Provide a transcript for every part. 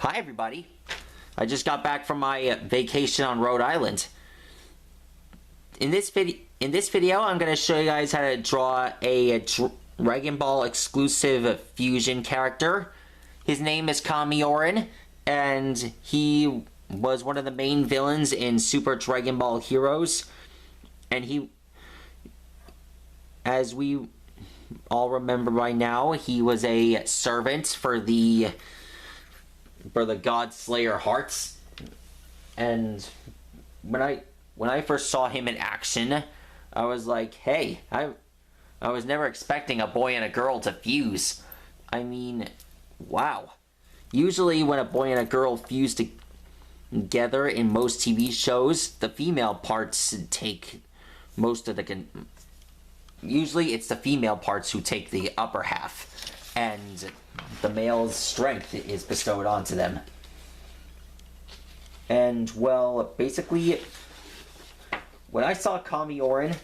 Hi everybody. I just got back from my vacation on Rhode Island. In this video, I'm going to show you guys how to draw a Dragon Ball exclusive fusion character. His name is Kamioren, and he was one of the main villains in Super Dragon Ball Heroes. And he, as we all remember by now, he was a servant for the God Slayer Hearts. And when I first saw him in action, I was like, hey, I was never expecting a boy and a girl to fuse. I mean, wow. Usually when a boy and a girl fuse together in most TV shows, the female parts take most of the... Usually it's the female parts who take the upper half, and the male's strength is bestowed onto them. And, well, basically, when I saw Kamioren,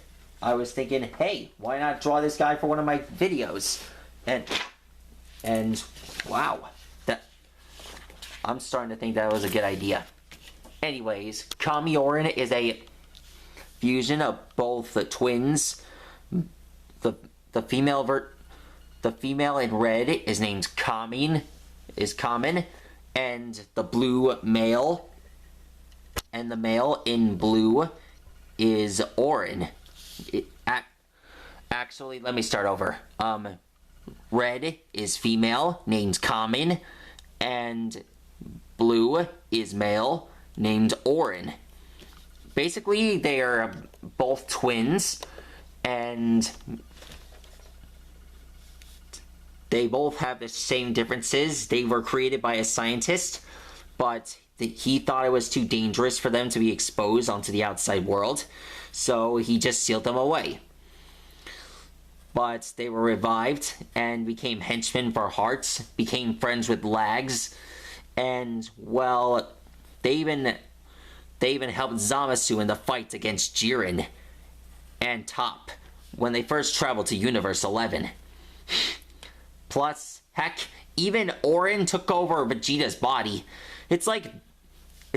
I was thinking, hey, why not draw this guy for one of my videos? And wow, I'm starting to think that was a good idea. Anyways, Kamioren is a fusion of both the twins. The female in red is named Common, and the blue male, and the male in blue is Orin. Actually, let me start over. Red is female, named Common, and blue is male, named Orin. Basically, they are both twins, and they both have the same differences. They were created by a scientist, but he thought it was too dangerous for them to be exposed onto the outside world, so he just sealed them away. But they were revived and became henchmen for Hearts, became friends with Lags, and, well, they even helped Zamasu in the fight against Jiren and Top when they first traveled to Universe 11. Plus, heck, even Orin took over Vegeta's body. It's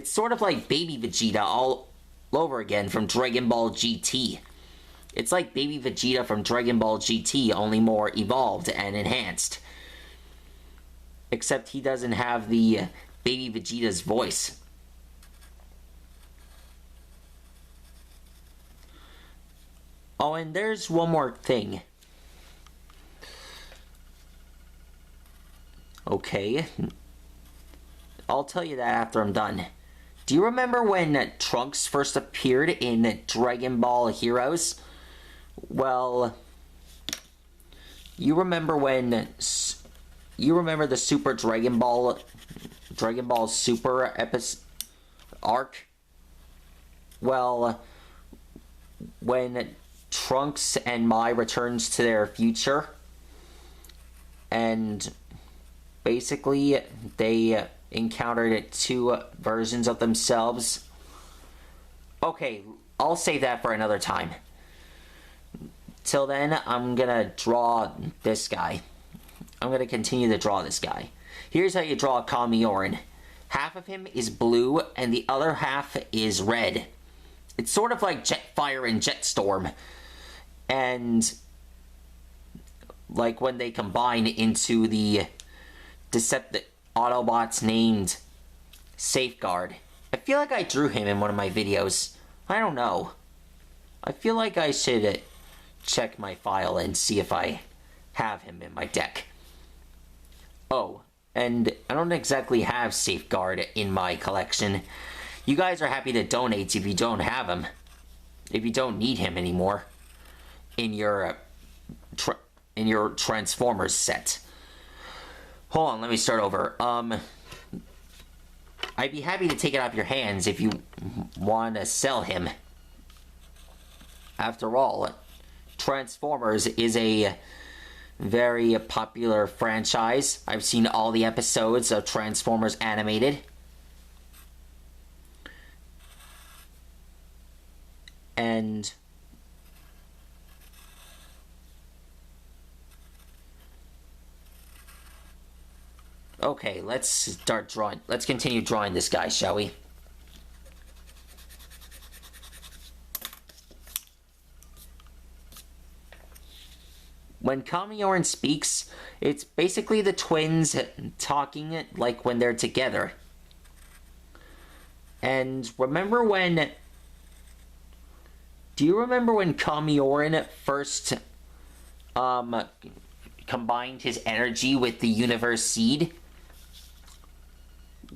sort of like baby Vegeta all over again from Dragon Ball GT. It's like baby Vegeta from Dragon Ball GT, only more evolved and enhanced. Except he doesn't have the baby Vegeta's voice. Oh, and there's one more thing. Okay. I'll tell you that after I'm done. Do you remember when Trunks first appeared in Dragon Ball Heroes? Well, you remember the Super Dragon Ball Super episode arc? Well, when Trunks and Mai returns to their future, and basically they encountered two versions of themselves. Okay, I'll save that for another time. Till then, I'm gonna draw this guy. I'm gonna continue to draw this guy. Here's how you draw Kamioren. Half of him is blue, and the other half is red. It's sort of like Jetfire and Jetstorm. And like when they combine into the Deceptive Autobots named Safeguard. I feel like I drew him in one of my videos. I don't know. I feel like I should check my file and see if I have him in my deck. Oh, and I don't exactly have Safeguard in my collection. You guys are happy to donate if you don't have him. If you don't need him anymore in your Transformers set. Hold on, let me start over. I'd be happy to take it off your hands if you want to sell him. After all, Transformers is a very popular franchise. I've seen all the episodes of Transformers animated. And Okay, let's start drawing. Let's continue drawing this guy, shall we? When Kamioren speaks, it's basically the twins talking like when they're together. And remember when... Do you remember when Kamioren first combined his energy with the universe seed?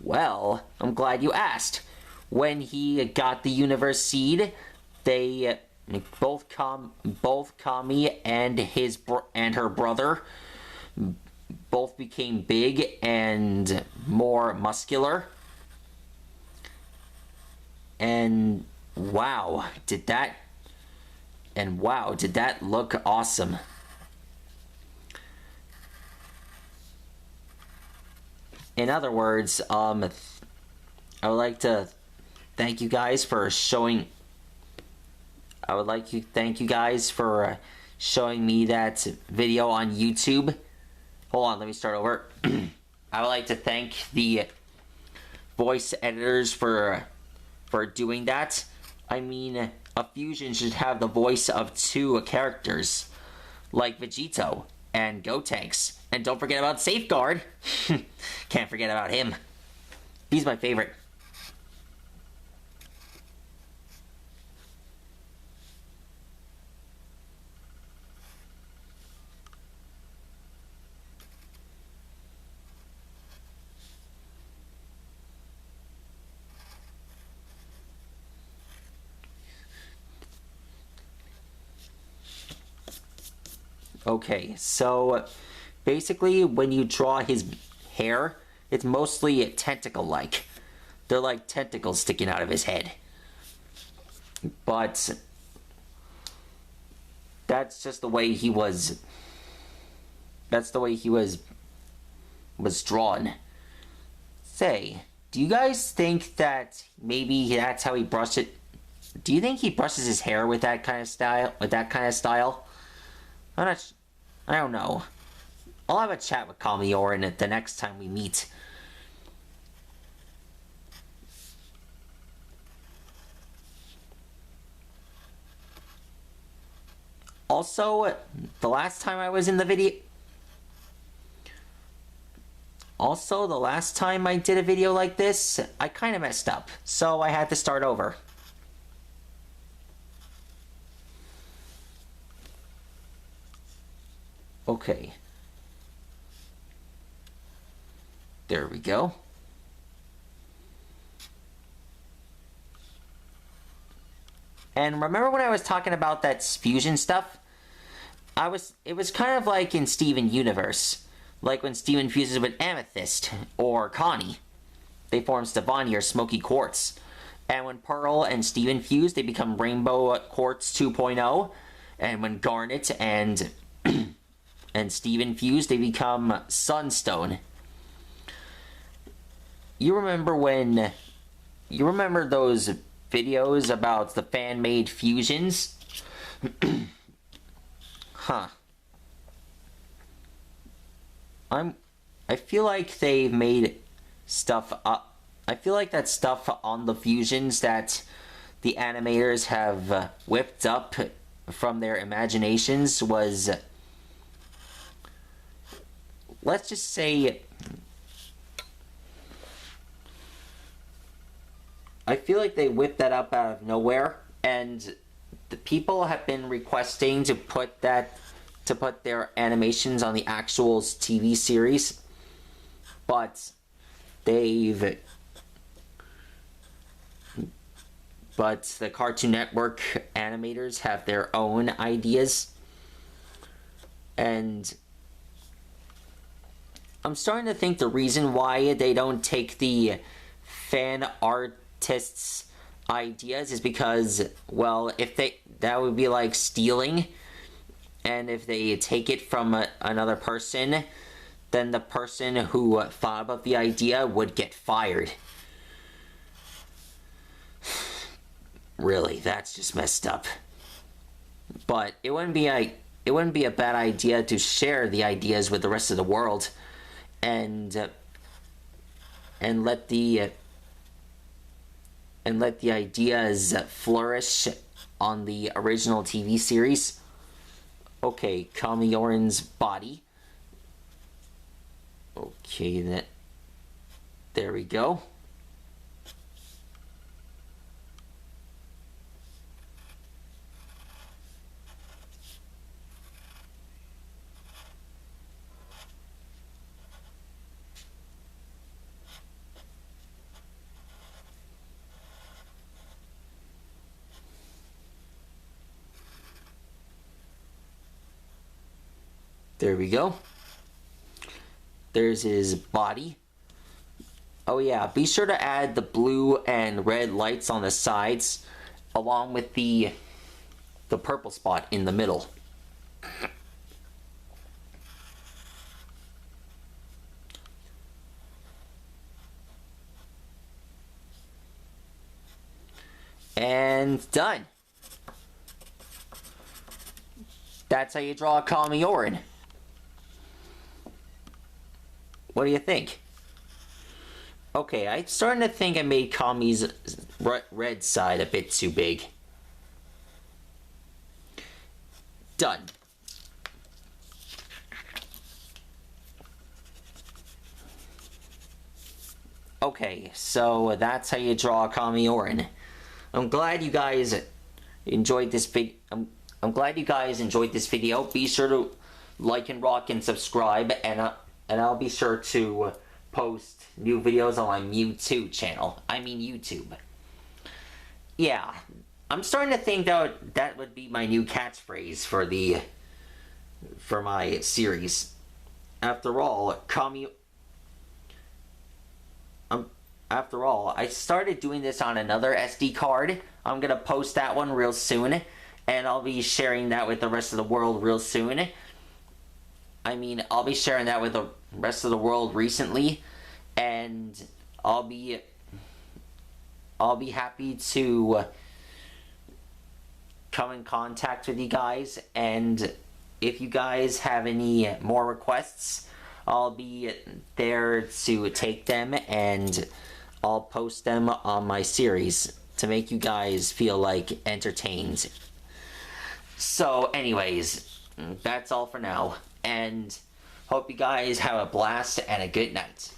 Well, I'm glad you asked. When he got the universe seed, they both Kami and her brother both became big and more muscular. And wow, did that look awesome. In other words, I would like to thank you guys for showing... I would like to thank you guys for showing me that video on YouTube. Hold on, let me start over. I would like to thank the voice editors for doing that. I mean, a fusion should have the voice of two characters, like Vegito and Gotenks. And don't forget about Safeguard. Can't forget about him. He's my favorite. Okay, so basically when you draw his hair, it's mostly tentacle-like. They're like tentacles sticking out of his head. But that's just the way he was... That's the way he was drawn. Say, do you guys think that maybe that's how he brushed it? Do you think he brushes his hair with that kind of style? I don't know. I'll have a chat with Kamioren the next time we meet. Also, the last time I was in the video... Also, the last time I did a video like this, I kind of messed up, so I had to start over. Okay. There we go. And remember when I was talking about that fusion stuff? It was kind of like in Steven Universe. Like when Steven fuses with Amethyst or Connie. They form Stevani or Smoky Quartz. And when Pearl and Steven fuse, they become Rainbow Quartz 2.0. And when Garnet and Steven fuse, they become Sunstone. You remember those videos about the fan-made fusions? Huh. I feel like they've made stuff up. I feel like that stuff on the fusions that the animators have whipped up from their imaginations was... Let's just say... I feel like they whipped that up out of nowhere, and the people have been requesting to put their animations on the actual TV series, but the Cartoon Network animators have their own ideas, and I'm starting to think the reason why they don't take the fan artists' ideas is because, well, that would be like stealing, and if they take it from another person, then the person who thought of the idea would get fired. Really, that's just messed up. But it wouldn't be a bad idea to share the ideas with the rest of the world, and and let the ideas flourish on the original TV series. Okay, Kamioren's body. Okay, there we go. There we go. There's his body. Oh yeah, be sure to add the blue and red lights on the sides along with the purple spot in the middle. And done. That's how you draw a Kamioren. What do you think? Okay, I'm starting to think I made Kami's red side a bit too big. Done. Okay, so that's how you draw a Kamioren. I'm glad you guys enjoyed this video. I'm glad you guys enjoyed this video. Be sure to like and rock and subscribe, and I'll be sure to post new videos on my Mewtwo channel. I mean YouTube. Yeah, I'm starting to think that would be my new catchphrase for my series. After all, I started doing this on another SD card. I'm gonna post that one real soon, and I'll be sharing that with the rest of the world real soon. I mean, I'll be sharing that with the rest of the world recently, and I'll be happy to come in contact with you guys, and if you guys have any more requests, I'll be there to take them, and I'll post them on my series to make you guys feel like entertained. So anyways, that's all for now, and hope you guys have a blast and a good night.